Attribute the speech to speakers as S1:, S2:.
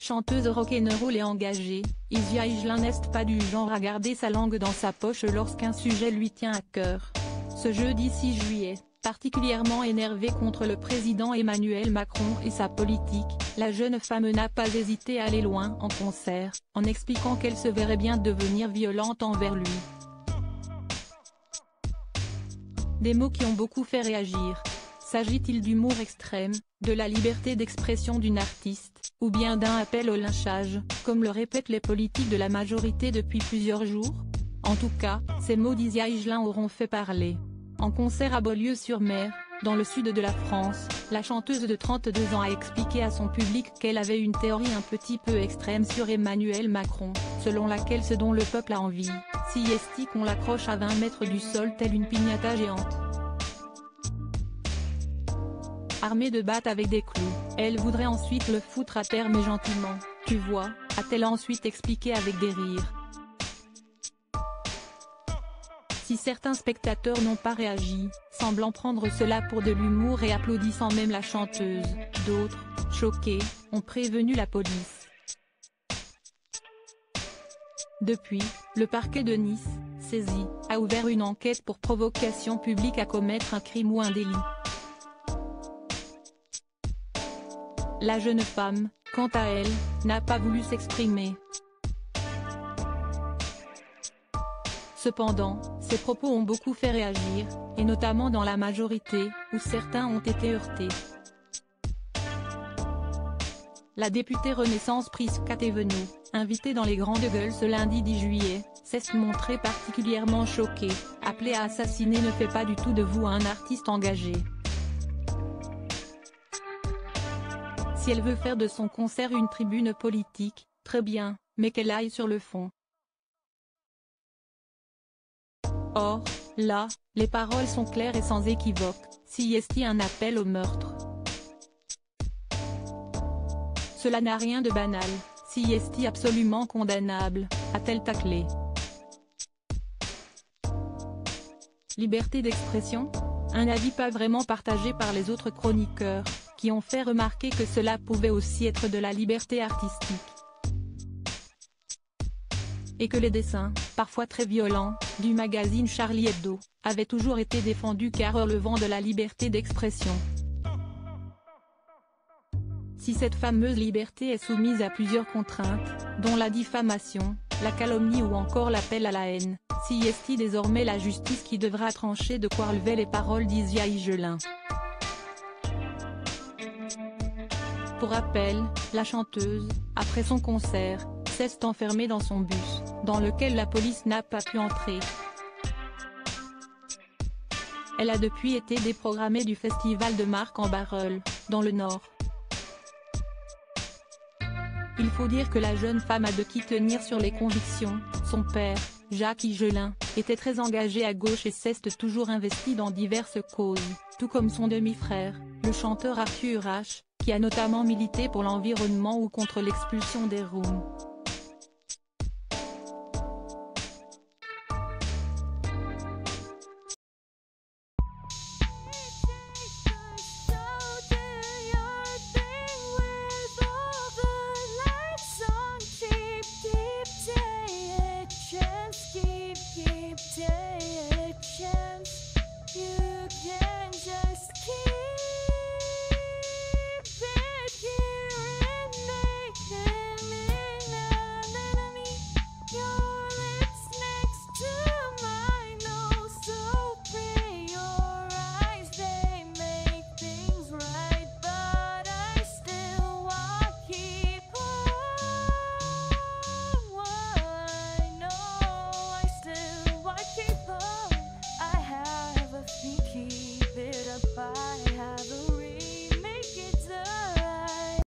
S1: Chanteuse rock'n'roll et engagée, Isia Higelin n'est pas du genre à garder sa langue dans sa poche lorsqu'un sujet lui tient à cœur. Ce jeudi 6 juillet, particulièrement énervée contre le président Emmanuel Macron et sa politique, la jeune femme n'a pas hésité à aller loin en concert, en expliquant qu'elle se verrait bien devenir violente envers lui. Des mots qui ont beaucoup fait réagir. S'agit-il d'humour extrême, de la liberté d'expression d'une artiste, ou bien d'un appel au lynchage, comme le répètent les politiques de la majorité depuis plusieurs jours? En tout cas, ces mots d'Isia Higelin auront fait parler. En concert à Beaulieu-sur-Mer, dans le sud de la France, la chanteuse de 32 ans a expliqué à son public qu'elle avait une théorie un petit peu extrême sur Emmanuel Macron, selon laquelle ce dont le peuple a envie, si est qu'on l'accroche à 20 mètres du sol telle une piñata géante. Armée de battes avec des clous, elle voudrait ensuite le foutre à terre mais gentiment, tu vois, a-t-elle ensuite expliqué avec des rires. Si certains spectateurs n'ont pas réagi, semblant prendre cela pour de l'humour et applaudissant même la chanteuse, d'autres, choqués, ont prévenu la police. Depuis, le parquet de Nice, saisi, a ouvert une enquête pour provocation publique à commettre un crime ou un délit. La jeune femme, quant à elle, n'a pas voulu s'exprimer. Cependant, ses propos ont beaucoup fait réagir, et notamment dans la majorité, où certains ont été heurtés. La députée Renaissance Prisca Thévenot, invitée dans les Grandes Gueules ce lundi 10 juillet, s'est montrée particulièrement choquée, appelée à assassiner ne fait pas du tout de vous un artiste engagé. Si elle veut faire de son concert une tribune politique, très bien, mais qu'elle aille sur le fond. Or, là, les paroles sont claires et sans équivoque, si est un appel au meurtre. Cela n'a rien de banal, si est absolument condamnable, a-t-elle taclé. Liberté d'expression? Un avis pas vraiment partagé par les autres chroniqueurs, qui ont fait remarquer que cela pouvait aussi être de la liberté artistique. Et que les dessins, parfois très violents, du magazine Charlie Hebdo, avaient toujours été défendus car relevant de la liberté d'expression. Si cette fameuse liberté est soumise à plusieurs contraintes, dont la diffamation, la calomnie ou encore l'appel à la haine, si est désormais la justice qui devra trancher de quoi relever les paroles d'Isia Higelin. Pour rappel, la chanteuse, après son concert, s'est enfermée dans son bus, dans lequel la police n'a pas pu entrer. Elle a depuis été déprogrammée du festival de Marcq-en-Barœul, dans le Nord. Il faut dire que la jeune femme a de qui tenir sur les convictions. Son père, Jacques Higelin, était très engagé à gauche et s'est toujours investi dans diverses causes, tout comme son demi-frère, le chanteur Arthur H, qui a notamment milité pour l'environnement ou contre l'expulsion des Roms.